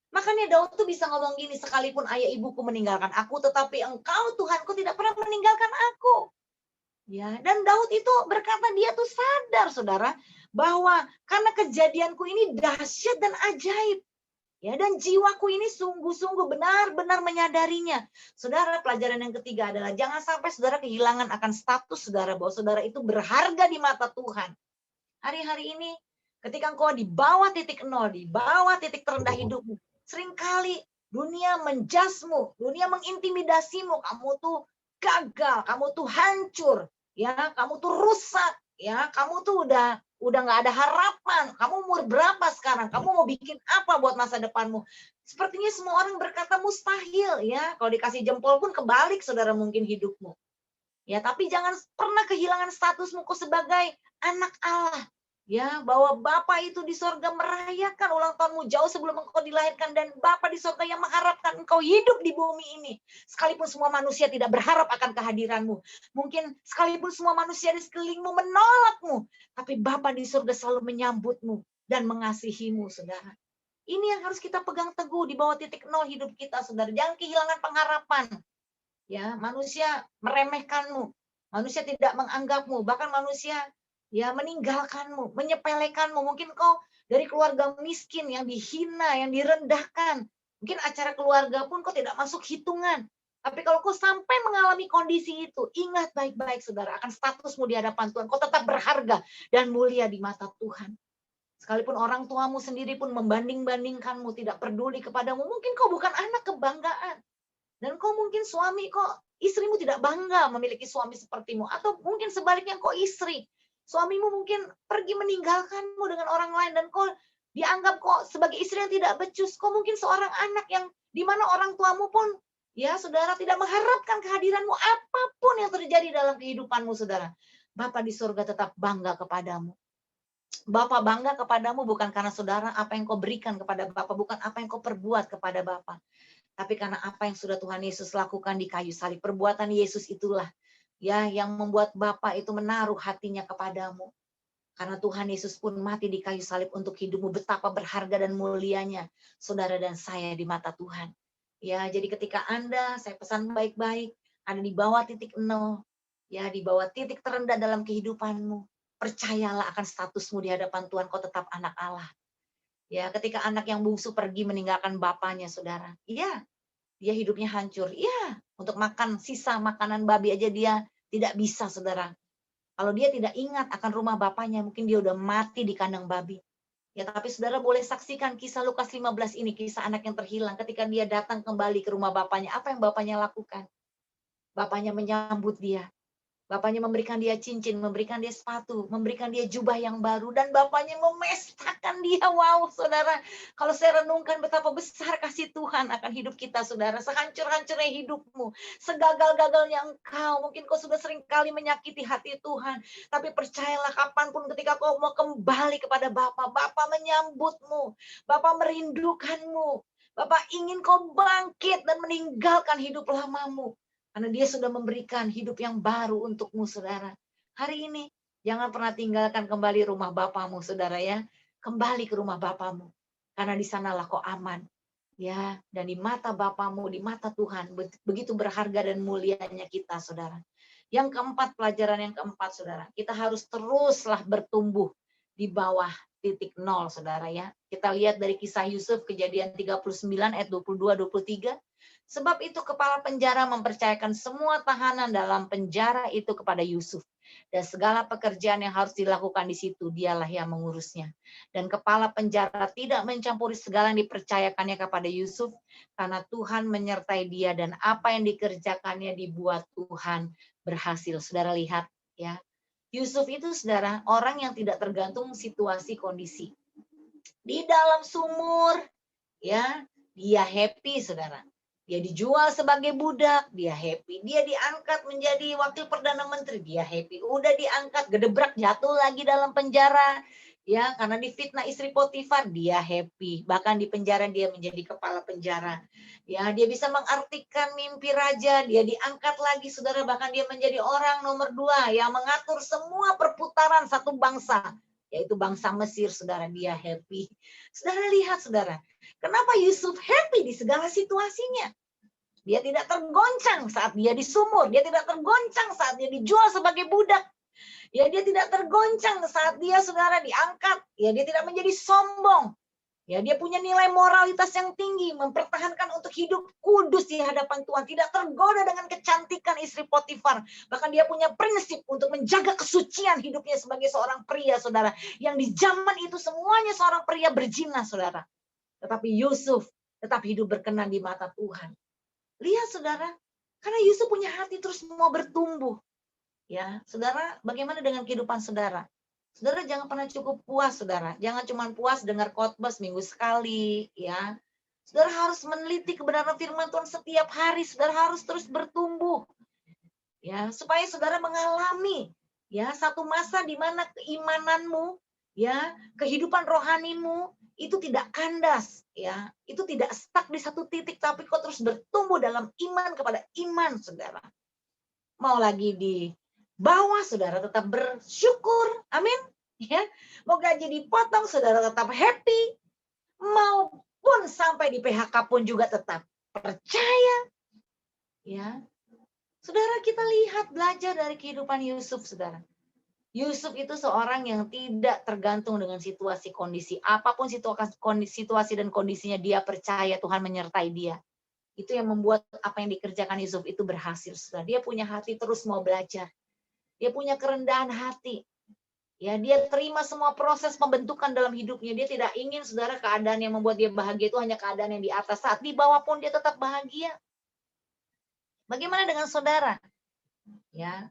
Makanya Daud tuh bisa ngomong gini, sekalipun ayah ibuku meninggalkan aku, tetapi Engkau Tuhanku tidak pernah meninggalkan aku. Ya, dan Daud itu berkata, dia tuh sadar saudara bahwa karena kejadianku ini dahsyat dan ajaib. Ya, dan jiwaku ini sungguh-sungguh benar-benar menyadarinya. Saudara, pelajaran yang ketiga adalah jangan sampai saudara kehilangan akan status saudara, bahwa saudara itu berharga di mata Tuhan. Hari-hari ini ketika engkau di bawah titik nol, di bawah titik terendah hidupmu, seringkali dunia menjasmu, dunia mengintimidasimu, kamu tuh gagal, kamu tuh hancur, ya, kamu tuh rusak, ya, kamu tuh udah nggak ada harapan. Kamu umur berapa sekarang? Kamu mau bikin apa buat masa depanmu? Sepertinya semua orang berkata mustahil, ya. Kalau dikasih jempol pun kebalik, saudara, mungkin hidupmu. Ya, tapi jangan pernah kehilangan statusmu sebagai anak Allah. Ya, bahwa Bapa itu di sorga merayakan ulang tahunmu jauh sebelum engkau dilahirkan, dan Bapa di sorga yang mengharapkan engkau hidup di bumi ini. Sekalipun semua manusia tidak berharap akan kehadiranmu. Mungkin sekalipun semua manusia di sekelilingmu menolakmu, tapi Bapa di sorga selalu menyambutmu dan mengasihimu, saudara. Ini yang harus kita pegang teguh di bawah titik nol hidup kita, saudara. Jangan kehilangan pengharapan. Ya, manusia meremehkanmu, manusia tidak menganggapmu, bahkan manusia ya meninggalkanmu, menyepelekanmu. Mungkin kau dari keluarga miskin yang dihina, yang direndahkan. Mungkin acara keluarga pun kau tidak masuk hitungan. Tapi kalau kau sampai mengalami kondisi itu, ingat baik-baik saudara akan statusmu di hadapan Tuhan. Kau tetap berharga dan mulia di mata Tuhan. Sekalipun orang tuamu sendiri pun membanding-bandingkanmu, tidak peduli kepadamu, mungkin kau bukan anak kebanggaan. Dan kau mungkin suami, kok istrimu tidak bangga memiliki suami sepertimu. Atau mungkin sebaliknya kau istri, suamimu mungkin pergi meninggalkanmu dengan orang lain, dan kau dianggap kok sebagai istri yang tidak becus. Kau mungkin seorang anak yang dimana orang tuamu pun, ya saudara, tidak mengharapkan kehadiranmu. Apapun yang terjadi dalam kehidupanmu, saudara, Bapa di surga tetap bangga kepadamu. Bapa bangga kepadamu bukan karena saudara apa yang kau berikan kepada Bapa, bukan apa yang kau perbuat kepada Bapa, tapi karena apa yang sudah Tuhan Yesus lakukan di kayu salib. Perbuatan Yesus itulah ya yang membuat Bapa itu menaruh hatinya kepadamu. Karena Tuhan Yesus pun mati di kayu salib untuk hidupmu. Betapa berharga dan mulianya saudara dan saya di mata Tuhan. Ya, jadi ketika Anda, saya pesan baik-baik, ada di bawah titik nol, ya di bawah titik terendah dalam kehidupanmu, percayalah akan statusmu di hadapan Tuhan, kau tetap anak Allah. Ya, ketika anak yang bungsu pergi meninggalkan bapaknya, saudara. Iya, dia hidupnya hancur. Iya, untuk makan sisa makanan babi aja dia tidak bisa, saudara. Kalau dia tidak ingat akan rumah bapaknya, mungkin dia udah mati di kandang babi. Ya, tapi saudara boleh saksikan kisah Lukas 15 ini, kisah anak yang terhilang. Ketika dia datang kembali ke rumah bapaknya, apa yang bapaknya lakukan? Bapaknya menyambut dia. Bapaknya memberikan dia cincin, memberikan dia sepatu, memberikan dia jubah yang baru, dan bapaknya memestakan dia. Wow, saudara, kalau saya renungkan betapa besar kasih Tuhan akan hidup kita, saudara. Sehancur-hancurnya hidupmu, segagal-gagalnya engkau, mungkin kau sudah sering kali menyakiti hati Tuhan, tapi percayalah kapanpun ketika kau mau kembali kepada Bapa, Bapa menyambutmu, Bapa merindukanmu, Bapa ingin kau bangkit dan meninggalkan hidup lamamu. Karena dia sudah memberikan hidup yang baru untukmu, saudara. Hari ini, jangan pernah tinggalkan kembali rumah Bapamu, saudara ya. Kembali ke rumah Bapamu. Karena di sanalah kau aman. Ya, dan di mata Bapamu, di mata Tuhan, begitu berharga dan mulianya kita, saudara. Yang keempat, pelajaran yang keempat, saudara. Kita harus teruslah bertumbuh di bawah titik nol, saudara ya. Kita lihat dari kisah Yusuf, Kejadian 39 ayat 22-23. Sebab itu kepala penjara mempercayakan semua tahanan dalam penjara itu kepada Yusuf. Dan segala pekerjaan yang harus dilakukan di situ, dialah yang mengurusnya. Dan kepala penjara tidak mencampuri segala yang dipercayakannya kepada Yusuf, karena Tuhan menyertai dia, dan apa yang dikerjakannya dibuat Tuhan berhasil. Saudara lihat ya, Yusuf itu, saudara, orang yang tidak tergantung situasi kondisi. Di dalam sumur, ya, dia happy, saudara. Dia dijual sebagai budak, dia happy. Dia diangkat menjadi wakil perdana menteri, dia happy. Udah diangkat, gedebrak, jatuh lagi dalam penjara. Ya, karena difitnah istri Potifar, dia happy. Bahkan di penjara dia menjadi kepala penjara. Ya, dia bisa mengartikan mimpi raja, dia diangkat lagi, saudara. Bahkan dia menjadi orang nomor 2 yang mengatur semua perputaran satu bangsa. yaitu bangsa Mesir, saudara, dia happy. Saudara lihat, saudara, kenapa Yusuf happy di segala situasinya? Dia tidak tergoncang saat dia di sumur, dia tidak tergoncang saat dia dijual sebagai budak. Ya, dia tidak tergoncang saat dia, saudara, diangkat. Ya, dia tidak menjadi sombong. Ya, dia punya nilai moralitas yang tinggi, mempertahankan untuk hidup kudus di hadapan Tuhan, tidak tergoda dengan kecantikan istri Potifar. Bahkan dia punya prinsip untuk menjaga kesucian hidupnya sebagai seorang pria, saudara. Yang di zaman itu semuanya seorang pria berzina, saudara. Tetapi Yusuf tetap hidup berkenan di mata Tuhan. Lihat, saudara, karena Yusuf punya hati terus mau bertumbuh. Ya, saudara, bagaimana dengan kehidupan saudara? Saudara jangan pernah cukup puas, saudara. Jangan cuma puas dengar khotbah seminggu sekali, ya. Saudara harus meneliti kebenaran firman Tuhan setiap hari. Saudara harus terus bertumbuh, ya, supaya saudara mengalami, ya, satu masa di mana keimananmu, ya, kehidupan rohanimu itu tidak kandas, ya. Itu tidak stuck di satu titik, tapi kau terus bertumbuh dalam iman kepada iman, saudara. Mau lagi di bawah, saudara tetap bersyukur, amin. Ya, mau gaji dipotong, saudara tetap happy. Maupun sampai di PHK pun juga tetap percaya. Ya, saudara, kita lihat belajar dari kehidupan Yusuf, saudara. Yusuf itu seorang yang tidak tergantung dengan situasi kondisi. Apapun situasi dan kondisinya, dia percaya Tuhan menyertai dia. Itu yang membuat apa yang dikerjakan Yusuf itu berhasil, saudara. Dia punya hati terus mau belajar. Dia punya kerendahan hati. Ya, dia terima semua proses pembentukan dalam hidupnya. Dia tidak ingin, saudara, keadaan yang membuat dia bahagia itu hanya keadaan yang di atas. Saat di bawah pun dia tetap bahagia. Bagaimana dengan saudara? Ya.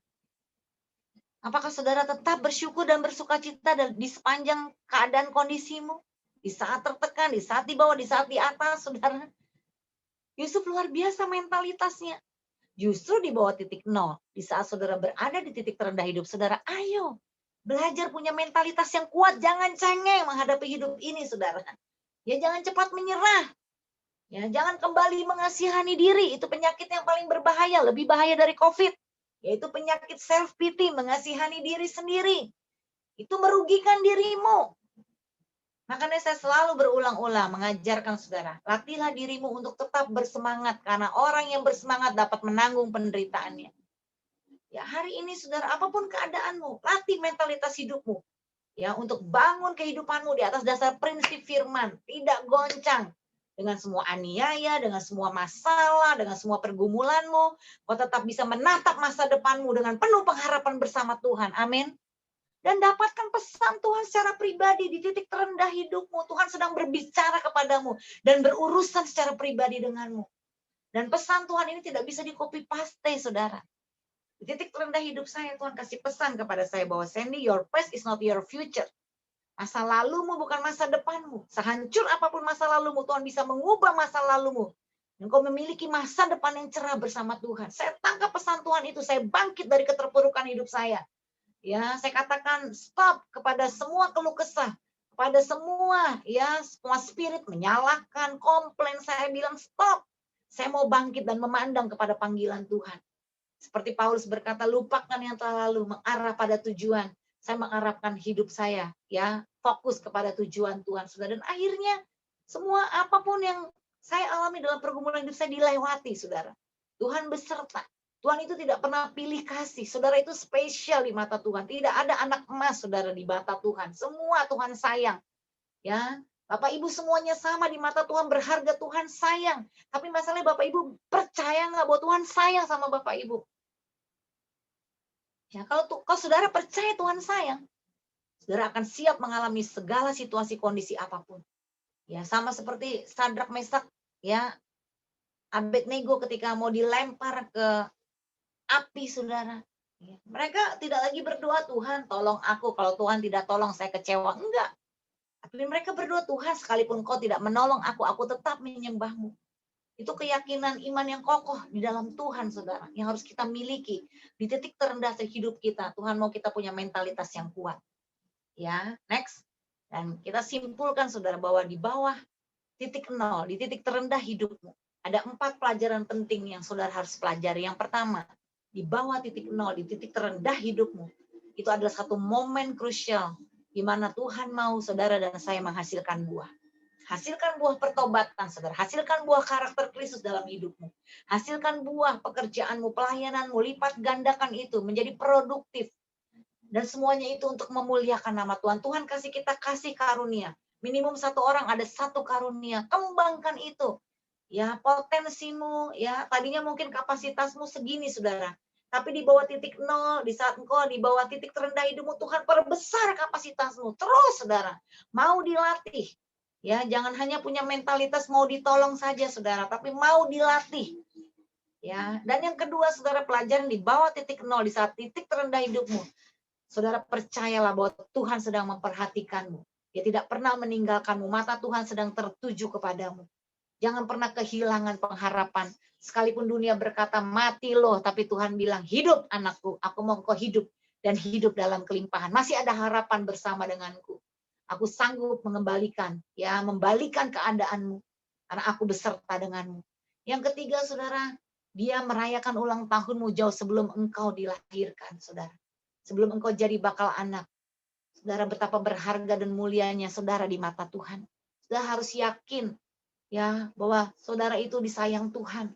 Apakah saudara tetap bersyukur dan bersukacita di sepanjang keadaan kondisimu? Di saat tertekan, di saat di bawah, di saat di atas, saudara. Yusuf luar biasa mentalitasnya. Justru di bawah titik nol, di saat saudara berada di titik terendah hidup saudara, ayo belajar punya mentalitas yang kuat, jangan cengeng menghadapi hidup ini, saudara. Ya, jangan cepat menyerah. Ya, jangan kembali mengasihani diri, itu penyakit yang paling berbahaya, lebih bahaya dari COVID, yaitu penyakit self pity, mengasihani diri sendiri. Itu merugikan dirimu. Makanya saya selalu berulang-ulang mengajarkan saudara, latihlah dirimu untuk tetap bersemangat, karena orang yang bersemangat dapat menanggung penderitaannya. Ya, hari ini saudara, apapun keadaanmu, latih mentalitas hidupmu. Ya, untuk bangun kehidupanmu di atas dasar prinsip firman, tidak goncang dengan semua aniaya, dengan semua masalah, dengan semua pergumulanmu. Kau tetap bisa menatap masa depanmu dengan penuh pengharapan bersama Tuhan. Amin. Dan dapatkan pesan Tuhan secara pribadi di titik terendah hidupmu. Tuhan sedang berbicara kepadamu dan berurusan secara pribadi denganmu. Dan pesan Tuhan ini tidak bisa di-copy paste, saudara. Di titik terendah hidup saya, Tuhan kasih pesan kepada saya bahwa Sandy, your past is not your future. Masa lalumu bukan masa depanmu. Sehancur apapun masa lalumu, Tuhan bisa mengubah masa lalumu. Dan kau memiliki masa depan yang cerah bersama Tuhan. Saya tangkap pesan Tuhan itu, saya bangkit dari keterpurukan hidup saya. Ya, saya katakan stop kepada semua keluh kesah, kepada semua, ya, semua spirit menyalahkan, komplain. Saya bilang stop. Saya mau bangkit dan memandang kepada panggilan Tuhan. Seperti Paulus berkata, lupakan yang telah lalu, mengarah pada tujuan. Saya mengarahkan hidup saya, ya, fokus kepada tujuan Tuhan, saudara. Dan akhirnya semua apapun yang saya alami dalam pergumulan hidup saya dilewati, saudara. Tuhan beserta. Tuhan itu tidak pernah pilih kasih. Saudara itu spesial di mata Tuhan. Tidak ada anak emas, saudara, di mata Tuhan. Semua Tuhan sayang. Ya, Bapak Ibu semuanya sama di mata Tuhan, berharga, Tuhan sayang. Tapi masalahnya Bapak Ibu percaya nggak bahwa Tuhan sayang sama Bapak Ibu? Ya, kalau saudara percaya Tuhan sayang, saudara akan siap mengalami segala situasi kondisi apapun. Ya, sama seperti Sadrak, Mesak, ya, Abednego ketika mau dilempar ke api, saudara. Mereka tidak lagi berdoa, Tuhan tolong aku, kalau Tuhan tidak tolong saya kecewa. Enggak. Tapi mereka berdoa, Tuhan sekalipun kau tidak menolong aku tetap menyembahmu. Itu keyakinan iman yang kokoh di dalam Tuhan, saudara, yang harus kita miliki di titik terendah hidup kita. Tuhan mau kita punya mentalitas yang kuat. Ya, next. Dan kita simpulkan, saudara, bahwa di bawah titik nol, di titik terendah hidupmu, ada 4 pelajaran penting yang saudara harus pelajari. Yang pertama, di bawah titik nol, di titik terendah hidupmu, itu adalah satu momen krusial di mana Tuhan mau saudara dan saya menghasilkan buah. Hasilkan buah pertobatan, saudara. Hasilkan buah karakter Kristus dalam hidupmu. Hasilkan buah pekerjaanmu, pelayananmu, lipat gandakan itu menjadi produktif. Dan semuanya itu untuk memuliakan nama Tuhan. Tuhan kasih kita kasih karunia. Minimum satu orang ada satu karunia. Kembangkan itu. Ya, potensimu, ya tadinya mungkin kapasitasmu segini, saudara. Tapi di bawah titik nol, di saat engkau di bawah titik terendah hidupmu, Tuhan perbesar kapasitasmu. Terus, saudara. Mau dilatih. Ya, jangan hanya punya mentalitas mau ditolong saja, saudara, tapi mau dilatih. Ya, dan yang kedua, saudara, pelajaran di bawah titik nol, di saat titik terendah hidupmu, saudara percayalah bahwa Tuhan sedang memperhatikanmu. Dia tidak pernah meninggalkanmu. Mata Tuhan sedang tertuju kepadamu. Jangan pernah kehilangan pengharapan. Sekalipun dunia berkata mati loh, tapi Tuhan bilang hidup anakku. Aku mau engkau hidup dan hidup dalam kelimpahan. Masih ada harapan bersama denganku. Aku sanggup mengembalikan, ya, membalikan keadaanmu, karena aku beserta denganmu. Yang ketiga, saudara, dia merayakan ulang tahunmu jauh sebelum engkau dilahirkan, saudara. Sebelum engkau jadi bakal anak. Saudara, betapa berharga dan mulianya saudara di mata Tuhan. Saudara harus yakin, ya, bahwa saudara itu disayang Tuhan.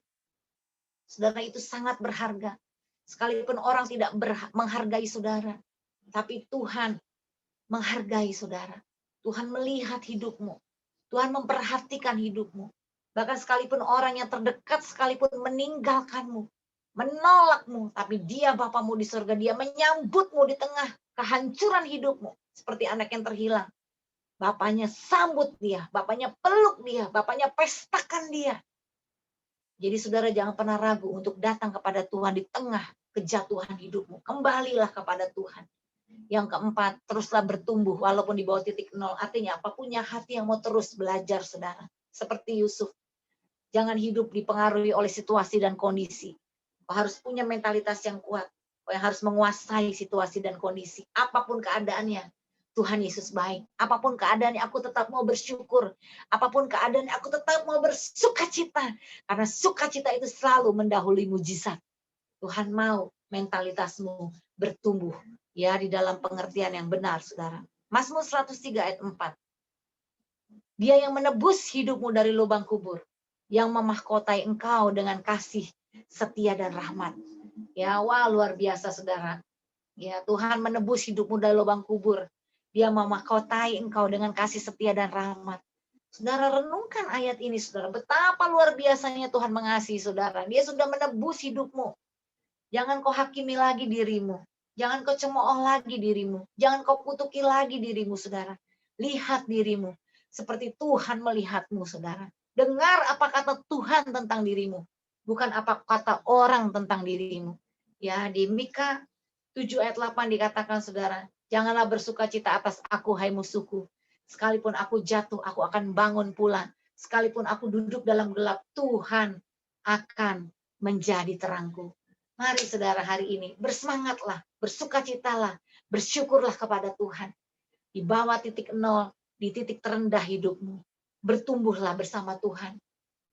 Saudara itu sangat berharga. Sekalipun orang tidak menghargai saudara, tapi Tuhan menghargai saudara. Tuhan melihat hidupmu. Tuhan memperhatikan hidupmu. Bahkan sekalipun orang yang terdekat sekalipun meninggalkanmu, menolakmu, tapi dia Bapamu di surga, dia menyambutmu di tengah kehancuran hidupmu. Seperti anak yang terhilang. Bapaknya sambut dia, bapaknya peluk dia, bapaknya pestakan dia. Jadi saudara jangan pernah ragu untuk datang kepada Tuhan di tengah kejatuhan hidupmu. Kembalilah kepada Tuhan. Yang keempat, teruslah bertumbuh walaupun di bawah titik nol. Artinya apa? Punya hati yang mau terus belajar, saudara. Seperti Yusuf. Jangan hidup dipengaruhi oleh situasi dan kondisi. Kau harus punya mentalitas yang kuat. Kau yang harus menguasai situasi dan kondisi. Apapun keadaannya, Tuhan Yesus baik. Apapun keadaannya, aku tetap mau bersyukur. Apapun keadaannya, aku tetap mau bersukacita. Karena sukacita itu selalu mendahului mujizat. Tuhan mau mentalitasmu bertumbuh. Ya, di dalam pengertian yang benar, saudara. Mazmur 103 ayat 4. Dia yang menebus hidupmu dari lubang kubur, yang memahkotai engkau dengan kasih, setia dan rahmat. Ya, wah luar biasa, saudara. Ya, Tuhan menebus hidupmu dari lubang kubur. Dia memahkotai engkau dengan kasih, setia dan rahmat. Saudara renungkan ayat ini, saudara. Betapa luar biasanya Tuhan mengasihi saudara. Dia sudah menebus hidupmu. Jangan kau hakimi lagi dirimu. Jangan kau cemooh lagi dirimu. Jangan kau kutuki lagi dirimu, saudara. Lihat dirimu. Seperti Tuhan melihatmu, saudara. Dengar apa kata Tuhan tentang dirimu. Bukan apa kata orang tentang dirimu. Ya, di Mika 7 ayat 8 dikatakan, saudara. Janganlah bersukacita atas aku, hai musuhku. Sekalipun aku jatuh, aku akan bangun pula. Sekalipun aku duduk dalam gelap, Tuhan akan menjadi terangku. Mari saudara hari ini bersemangatlah, bersukacitalah, bersyukurlah kepada Tuhan. Di bawah titik nol, di titik terendah hidupmu. Bertumbuhlah bersama Tuhan.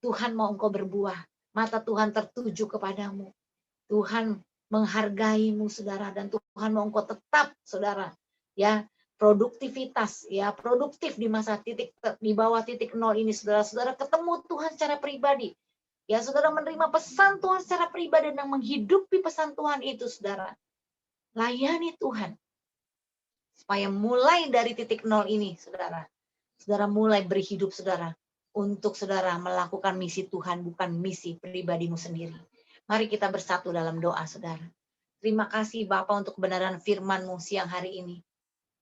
Tuhan mau engkau berbuah. Mata Tuhan tertuju kepadamu. Tuhan menghargaimu, saudara. Dan Tuhan mau engkau tetap, saudara. Ya, produktivitas, ya, produktif di masa titik, di bawah titik nol ini, saudara. Saudara ketemu Tuhan secara pribadi. Ya, saudara menerima pesan Tuhan secara pribadi dan menghidupi pesan Tuhan itu, saudara. Layani Tuhan. Supaya mulai dari titik nol ini, saudara. Saudara mulai berhidup, saudara. Untuk saudara melakukan misi Tuhan, bukan misi pribadimu sendiri. Mari kita bersatu dalam doa, saudara. Terima kasih Bapa untuk kebenaran firman-Mu siang hari ini.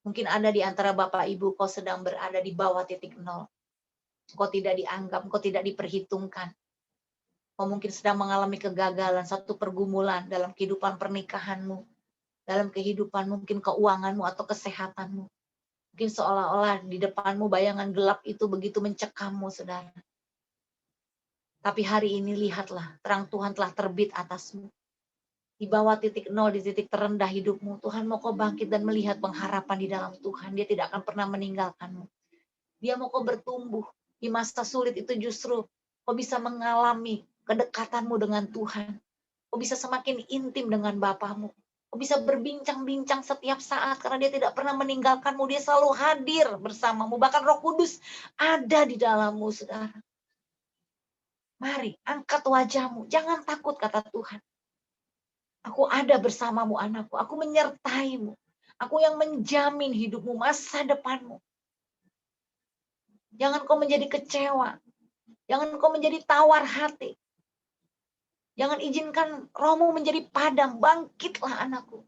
Mungkin ada di antara Bapak Ibu, kau sedang berada di bawah titik nol. Kau tidak dianggap, kau tidak diperhitungkan. Kau mungkin sedang mengalami kegagalan, satu pergumulan dalam kehidupan pernikahanmu, dalam kehidupan mungkin keuanganmu atau kesehatanmu. Mungkin seolah-olah di depanmu bayangan gelap itu begitu mencekammu, saudara. Tapi hari ini lihatlah, terang Tuhan telah terbit atasmu. Di bawah titik nol, di titik terendah hidupmu, Tuhan mau kau bangkit dan melihat pengharapan di dalam Tuhan. Dia tidak akan pernah meninggalkanmu. Dia mau kau bertumbuh. Di masa sulit itu justru kau bisa mengalami kedekatanmu dengan Tuhan. Kau bisa semakin intim dengan Bapamu. Kau bisa berbincang-bincang setiap saat karena dia tidak pernah meninggalkanmu. Dia selalu hadir bersamamu. Bahkan Roh Kudus ada di dalammu, saudara. Mari, angkat wajahmu. Jangan takut, kata Tuhan. Aku ada bersamamu, anakku. Aku menyertaimu. Aku yang menjamin hidupmu, masa depanmu. Jangan kau menjadi kecewa. Jangan kau menjadi tawar hati. Jangan izinkan rohmu menjadi padam. Bangkitlah, anakku.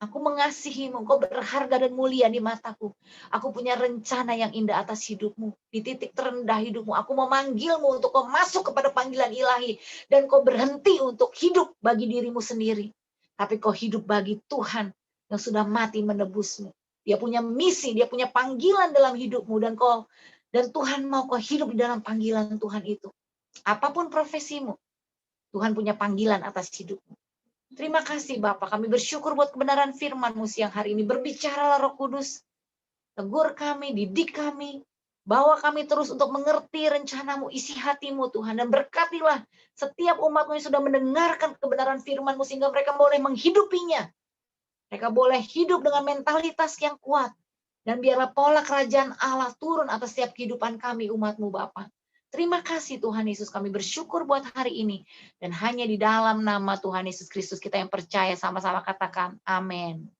Aku mengasihimu, kau berharga dan mulia di mataku. Aku punya rencana yang indah atas hidupmu. Di titik terendah hidupmu, aku memanggilmu untuk kau masuk kepada panggilan ilahi. Dan kau berhenti untuk hidup bagi dirimu sendiri. Tapi kau hidup bagi Tuhan yang sudah mati menebusmu. Dia punya misi, dia punya panggilan dalam hidupmu. Dan Tuhan mau kau hidup di dalam panggilan Tuhan itu. Apapun profesimu, Tuhan punya panggilan atas hidupmu. Terima kasih Bapak, kami bersyukur buat kebenaran firman-Mu siang hari ini. Berbicaralah Roh Kudus, tegur kami, didik kami, bawa kami terus untuk mengerti rencana-Mu, isi hati-Mu Tuhan. Dan berkatilah setiap umat-Mu yang sudah mendengarkan kebenaran firman-Mu sehingga mereka boleh menghidupinya. Mereka boleh hidup dengan mentalitas yang kuat. Dan biarlah pola kerajaan Allah turun atas setiap kehidupan kami umat-Mu Bapak. Terima kasih Tuhan Yesus, kami bersyukur buat hari ini. Dan hanya di dalam nama Tuhan Yesus Kristus kita yang percaya, sama-sama katakan amin.